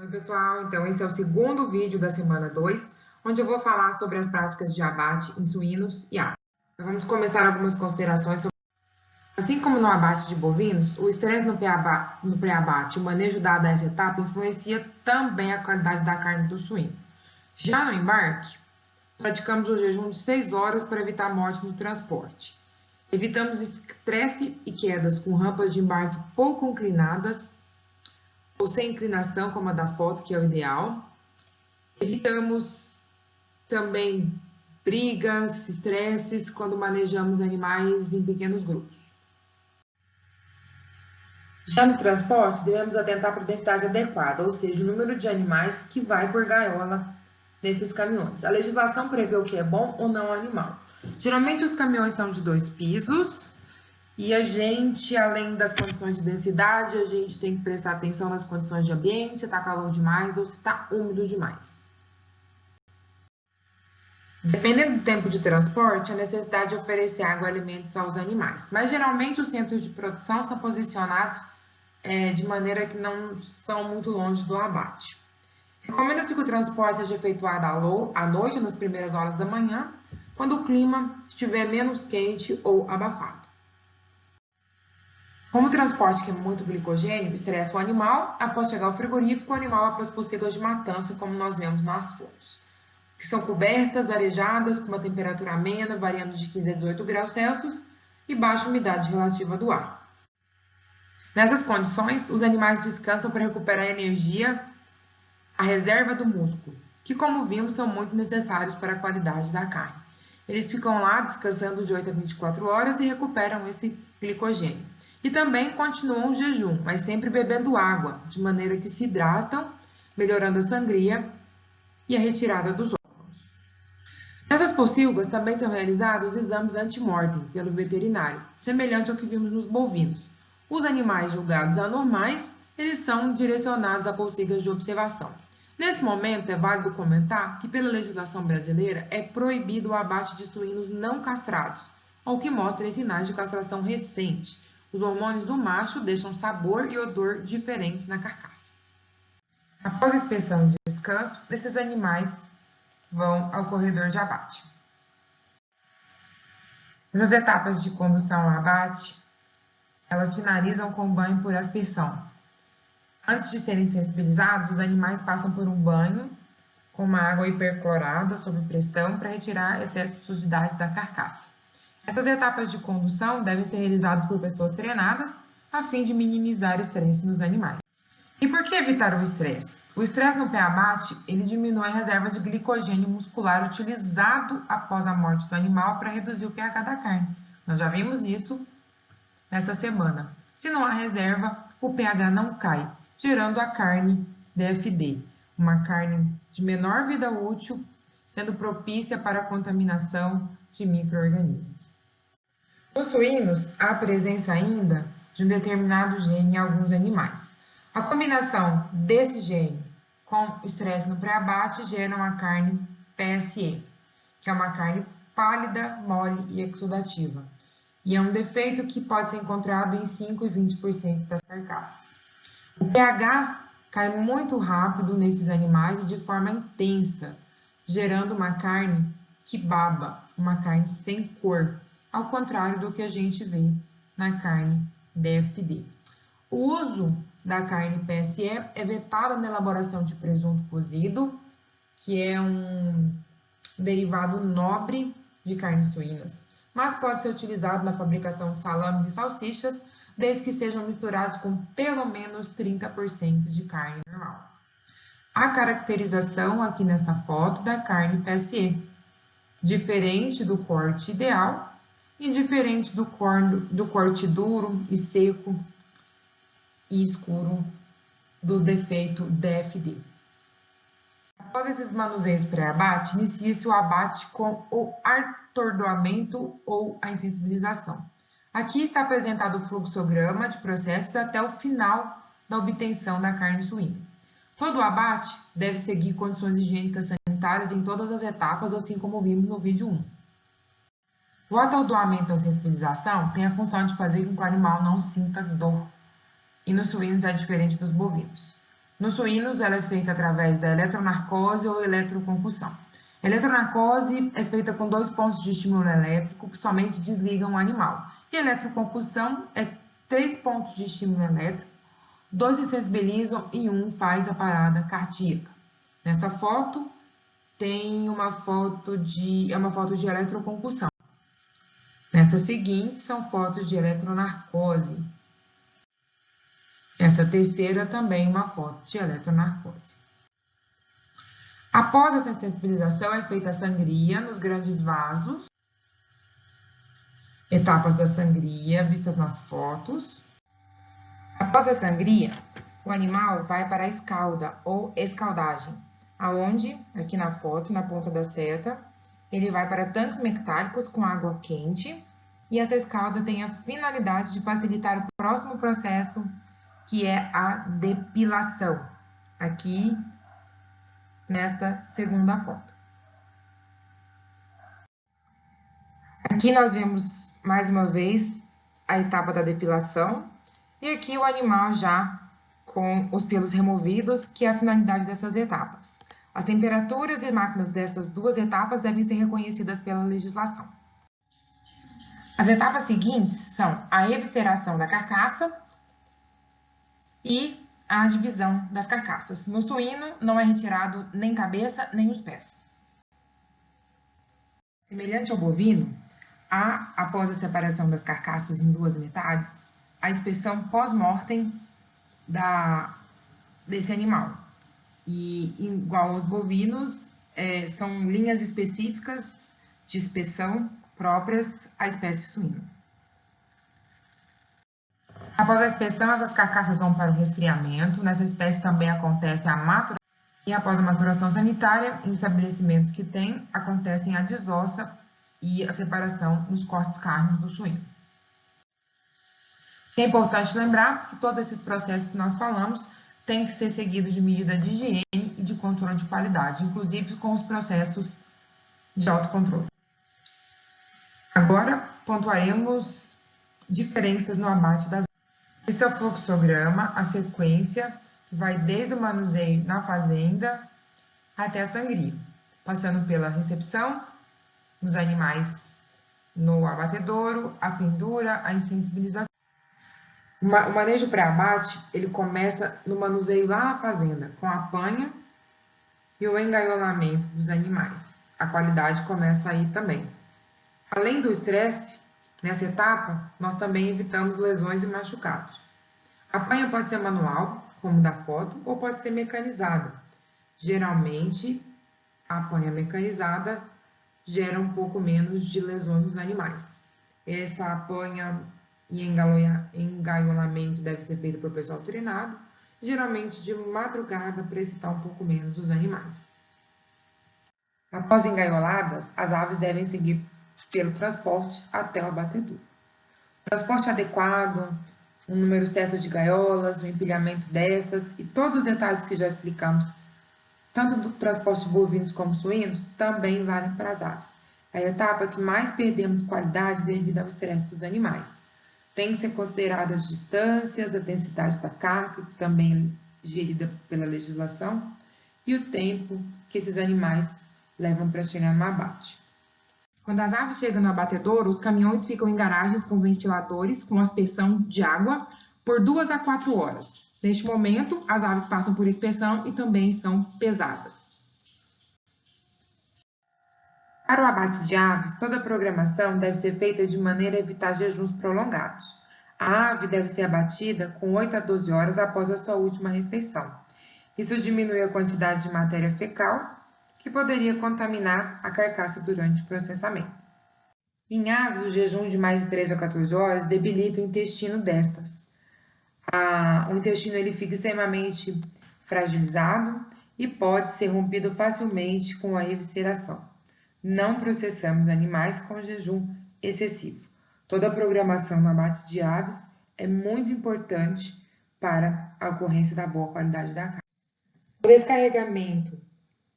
Oi, pessoal, então esse é o segundo vídeo da semana 2, onde eu vou falar sobre as práticas de abate em suínos e aves. Então, vamos começar algumas considerações sobre... Assim como no abate de bovinos, o estresse no pré-abate e o manejo dado a essa etapa influencia também a qualidade da carne do suíno. Já no embarque, praticamos o jejum de 6 horas para evitar morte no transporte. Evitamos estresse e quedas com rampas de embarque pouco inclinadas, ou sem inclinação, como a da foto, que é o ideal. Evitamos também brigas, estresses, quando manejamos animais em pequenos grupos. Já no transporte, devemos atentar para a densidade adequada, ou seja, o número de animais que vai por gaiola nesses caminhões. A legislação prevê o que é bom ou não ao animal. Geralmente os caminhões são de 2 pisos, e a gente, além das condições de densidade, a gente tem que prestar atenção nas condições de ambiente, se está calor demais ou se está úmido demais. Dependendo do tempo de transporte, a necessidade de oferecer água e alimentos aos animais. Mas geralmente os centros de produção são posicionados de maneira que não são muito longe do abate. Recomenda-se que o transporte seja efetuado à noite, nas primeiras horas da manhã, quando o clima estiver menos quente ou abafado. Como o transporte queima muito glicogênio, estressa o animal. Após chegar ao frigorífico, o animal vai para as pocilgas de matança, como nós vemos nas fotos, que são cobertas, arejadas, com uma temperatura amena, variando de 15 a 18 graus Celsius e baixa umidade relativa do ar. Nessas condições, os animais descansam para recuperar a energia, a reserva do músculo, que, como vimos, são muito necessários para a qualidade da carne. Eles ficam lá descansando de 8 a 24 horas e recuperam esse glicogênio. E também continuam o jejum, mas sempre bebendo água, de maneira que se hidratam, melhorando a sangria e a retirada dos órgãos. Nessas pocilgas também são realizados exames antemortem pelo veterinário, semelhante ao que vimos nos bovinos. Os animais julgados anormais, eles são direcionados a pocilgas de observação. Nesse momento, é válido comentar que, pela legislação brasileira, é proibido o abate de suínos não castrados, ou que mostrem sinais de castração recente. Os hormônios do macho deixam sabor e odor diferentes na carcaça. Após a inspeção de descanso, esses animais vão ao corredor de abate. Essas etapas de condução ao abate, elas finalizam com o banho por aspersão. Antes de serem sensibilizados, os animais passam por um banho com uma água hiperclorada sob pressão para retirar excesso de sujidade da carcaça. Essas etapas de condução devem ser realizadas por pessoas treinadas a fim de minimizar o estresse nos animais. E por que evitar o estresse? O estresse no pré-abate, ele diminui a reserva de glicogênio muscular utilizado após a morte do animal para reduzir o pH da carne. Nós já vimos isso nesta semana. Se não há reserva, o pH não cai, gerando a carne DFD, uma carne de menor vida útil, sendo propícia para a contaminação de micro-organismos. Nos suínos, há presença ainda de um determinado gene em alguns animais. A combinação desse gene com o estresse no pré-abate gera uma carne PSE, que é uma carne pálida, mole e exudativa. E é um defeito que pode ser encontrado em 5 e 20% das carcaças. O pH cai muito rápido nesses animais e de forma intensa, gerando uma carne que baba, uma carne sem cor, ao contrário do que a gente vê na carne DFD. O uso da carne PSE é vetado na elaboração de presunto cozido, que é um derivado nobre de carnes suínas, mas pode ser utilizado na fabricação de salames e salsichas, desde que sejam misturados com pelo menos 30% de carne normal. A caracterização aqui nessa foto da carne PSE, diferente do corte ideal e diferente do corte duro e seco e escuro do defeito DFD. Após esses manuseios pré-abate, inicia-se o abate com o atordoamento ou a insensibilização. Aqui está apresentado o fluxograma de processos até o final da obtenção da carne suína. Todo o abate deve seguir condições higiênicas sanitárias em todas as etapas, assim como vimos no vídeo 1. O atordoamento ou sensibilização tem a função de fazer com que o animal não sinta dor, e nos suínos é diferente dos bovinos. Nos suínos, ela é feita através da eletronarcose ou eletroconcussão. A eletronarcose é feita com 2 pontos de estímulo elétrico que somente desligam o animal. E a eletroconcussão é 3 pontos de estímulo elétrico, 2 se sensibilizam e 1 faz a parada cardíaca. Nessa foto, tem uma foto de eletroconcussão. Nessa seguinte, são fotos de eletronarcose. Essa terceira também uma foto de eletronarcose. Após essa sensibilização, é feita a sangria nos grandes vasos. Etapas da sangria vistas nas fotos. Após a sangria, o animal vai para a escalda ou escaldagem, aonde, aqui na foto, na ponta da seta, ele vai para tanques metálicos com água quente e essa escalda tem a finalidade de facilitar o próximo processo, que é a depilação. Aqui, nesta segunda foto. Aqui nós vemos mais uma vez a etapa da depilação e aqui o animal já com os pelos removidos, que é a finalidade dessas etapas. As temperaturas e máquinas dessas 2 etapas devem ser reconhecidas pela legislação. As etapas seguintes são a evisceração da carcaça e a divisão das carcaças. No suíno, não é retirado nem cabeça, nem os pés. Semelhante ao bovino, após a separação das carcaças em 2 metades, a inspeção pós-mortem desse animal. E, igual aos bovinos, são linhas específicas de inspeção próprias à espécie suína. Após a inspeção, essas carcaças vão para o resfriamento. Nessa espécie também acontece a maturação. E após a maturação sanitária, em estabelecimentos que tem, acontecem a desossa e a separação nos cortes cárneos do suíno. É importante lembrar que todos esses processos que nós falamos têm que ser seguidos de medida de higiene e de controle de qualidade, inclusive com os processos de autocontrole. Agora, pontuaremos diferenças no abate das aves. Esse é o fluxograma, a sequência que vai desde o manuseio na fazenda até a sangria, passando pela recepção nos animais no abatedouro, a pendura, a insensibilização. O manejo pré-abate, ele começa no manuseio lá na fazenda, com a panha e o engaiolamento dos animais. A qualidade começa aí também. Além do estresse, nessa etapa, nós também evitamos lesões e machucados. A panha pode ser manual, como da foto, ou pode ser mecanizada. Geralmente, a panha mecanizada gera um pouco menos de lesões nos animais. Essa panha e engaiolamento deve ser feito por pessoal treinado, geralmente de madrugada para excitar um pouco menos os animais. Após engaioladas, as aves devem seguir pelo transporte até o abatedouro. Transporte adequado, um número certo de gaiolas, o empilhamento destas e todos os detalhes que já explicamos, tanto do transporte de bovinos como suínos, também valem para as aves. A etapa que mais perdemos qualidade devido ao estresse dos animais. Tem que ser consideradas as distâncias, a densidade da carga, que também é gerida pela legislação, e o tempo que esses animais levam para chegar no abate. Quando as aves chegam no abatedouro, os caminhões ficam em garagens com ventiladores, com aspersão de água, por 2 a 4 horas. Neste momento, as aves passam por inspeção e também são pesadas. Para o abate de aves, toda a programação deve ser feita de maneira a evitar jejuns prolongados. A ave deve ser abatida com 8 a 12 horas após a sua última refeição. Isso diminui a quantidade de matéria fecal, que poderia contaminar a carcaça durante o processamento. Em aves, o jejum de mais de 3 a 14 horas debilita o intestino destas. O intestino ele fica extremamente fragilizado e pode ser rompido facilmente com a evisceração. Não processamos animais com jejum excessivo. Toda a programação no abate de aves é muito importante para a ocorrência da boa qualidade da carne. O descarregamento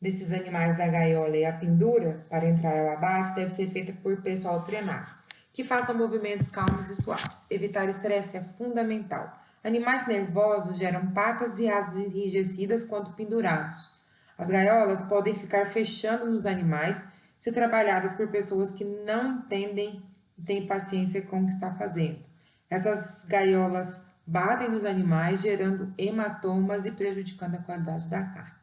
desses animais da gaiola e a pendura para entrar ao abate deve ser feita por pessoal treinado, que faça movimentos calmos e suaves. Evitar estresse é fundamental. Animais nervosos geram patas e asas enrijecidas quando pendurados. As gaiolas podem ficar fechando nos animais se trabalhadas por pessoas que não entendem e têm paciência com o que está fazendo. Essas gaiolas batem nos animais, gerando hematomas e prejudicando a qualidade da carne.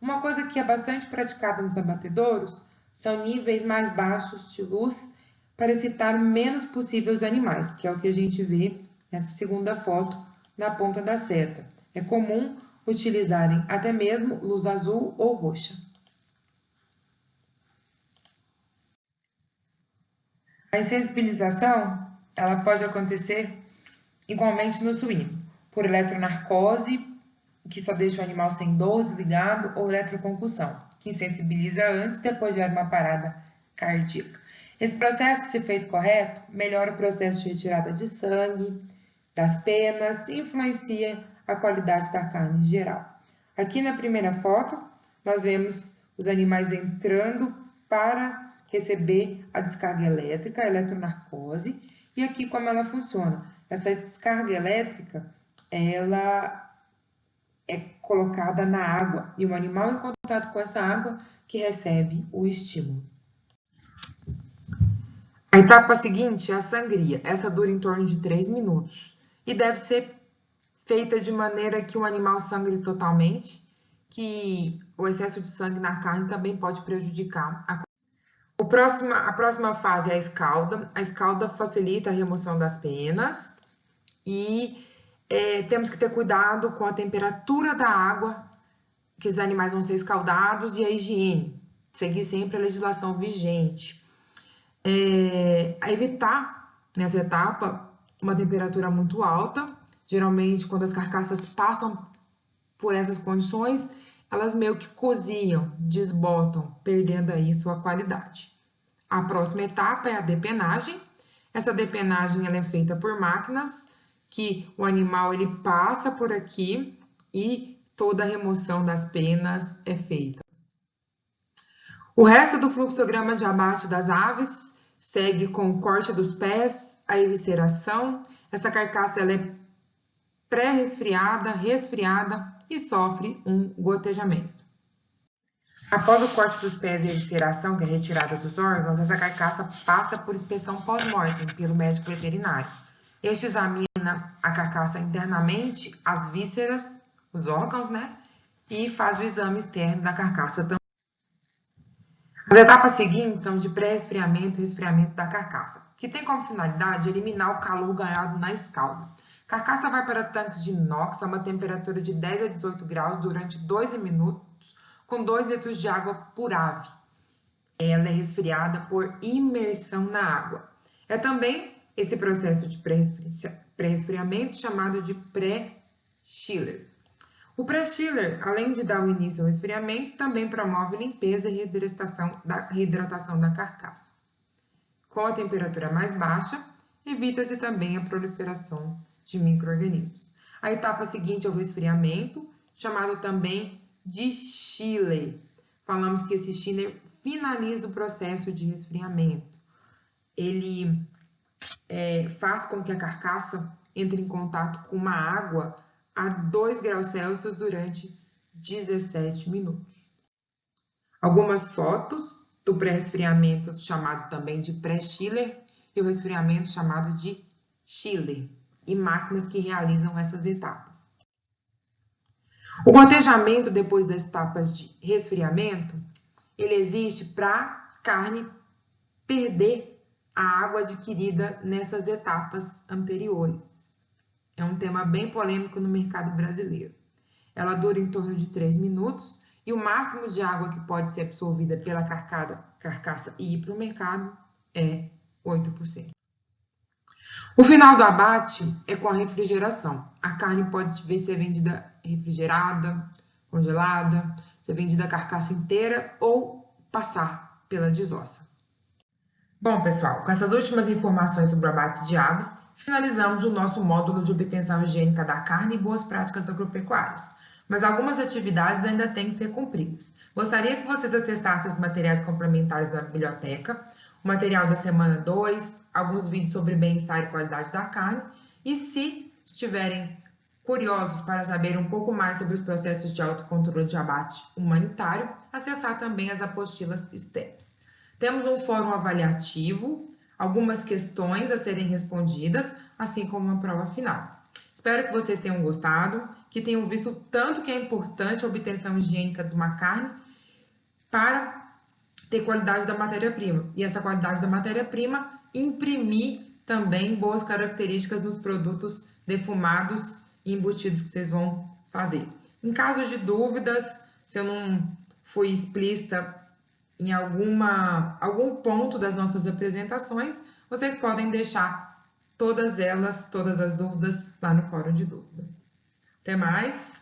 Uma coisa que é bastante praticada nos abatedouros são níveis mais baixos de luz para excitar o menos possível os animais, que é o que a gente vê nessa segunda foto na ponta da seta. É comum utilizarem até mesmo luz azul ou roxa. A insensibilização, ela pode acontecer igualmente no suíno, por eletronarcose, que só deixa o animal sem dor, desligado, ou eletroconcussão, que insensibiliza antes e depois gera uma parada cardíaca. Esse processo, se feito correto, melhora o processo de retirada de sangue, das penas e influencia a qualidade da carne em geral. Aqui na primeira foto, nós vemos os animais entrando para receber a descarga elétrica, a eletronarcose, e aqui como ela funciona. Essa descarga elétrica, ela é colocada na água e o animal em contato com essa água que recebe o estímulo. A etapa seguinte é a sangria. Essa dura em torno de 3 minutos e deve ser feita de maneira que o animal sangre totalmente, que o excesso de sangue na carne também pode prejudicar a próxima fase é a escalda. A escalda facilita a remoção das penas e temos que ter cuidado com a temperatura da água que os animais vão ser escaldados e a higiene. Seguir sempre a legislação vigente. A evitar, nessa etapa, uma temperatura muito alta. Geralmente, quando as carcaças passam por essas condições, elas meio que cozinham, desbotam, perdendo aí sua qualidade. A próxima etapa é a depenagem. Essa depenagem ela é feita por máquinas, que o animal ele passa por aqui e toda a remoção das penas é feita. O resto do fluxograma de abate das aves segue com o corte dos pés, a evisceração. Essa carcaça ela é pré-resfriada, resfriada e sofre um gotejamento. Após o corte dos pés e a evisceração, que é a retirada dos órgãos, essa carcaça passa por inspeção pós-mortem pelo médico veterinário. Este examina a carcaça internamente, as vísceras, os órgãos, né? E faz o exame externo da carcaça também. As etapas seguintes são de pré-resfriamento e resfriamento da carcaça, que tem como finalidade eliminar o calor ganhado na escalda. A carcaça vai para tanques de inox a uma temperatura de 10 a 18 graus durante 12 minutos, com 2 litros de água por ave. Ela é resfriada por imersão na água. É também esse processo de pré-resfriamento chamado de pré-chiller. O pré-chiller, além de dar o início ao resfriamento, também promove limpeza e reidratação da carcaça. Com a temperatura mais baixa, evita-se também a proliferação de micro-organismos. A etapa seguinte é o resfriamento, chamado também de chiller. Falamos que esse chiller finaliza o processo de resfriamento. Ele faz com que a carcaça entre em contato com uma água a 2 graus Celsius durante 17 minutos. Algumas fotos do pré-resfriamento, chamado também de pré-chiller, e o resfriamento chamado de chiller, e máquinas que realizam essas etapas. O gotejamento depois das etapas de resfriamento, ele existe para a carne perder a água adquirida nessas etapas anteriores. É um tema bem polêmico no mercado brasileiro. Ela dura em torno de 3 minutos e o máximo de água que pode ser absorvida pela carcaça e ir para o mercado é 8%. O final do abate é com a refrigeração. A carne pode ser vendida refrigerada, congelada, ser vendida a carcaça inteira ou passar pela desossa. Bom, pessoal, com essas últimas informações sobre o abate de aves, finalizamos o nosso módulo de obtenção higiênica da carne e boas práticas agropecuárias. Mas algumas atividades ainda têm que ser cumpridas. Gostaria que vocês acessassem os materiais complementares da biblioteca, o material da semana 2, alguns vídeos sobre bem-estar e qualidade da carne, e se tiverem curiosos para saber um pouco mais sobre os processos de autocontrole de abate humanitário, acessar também as apostilas STEPS. Temos um fórum avaliativo, algumas questões a serem respondidas, assim como uma prova final. Espero que vocês tenham gostado, que tenham visto tanto que é importante a obtenção higiênica de uma carne para ter qualidade da matéria-prima. E essa qualidade da matéria-prima imprimir também boas características nos produtos defumados e embutidos que vocês vão fazer. Em caso de dúvidas, se eu não fui explícita em algum ponto das nossas apresentações, vocês podem deixar todas as dúvidas lá no fórum de dúvida. Até mais!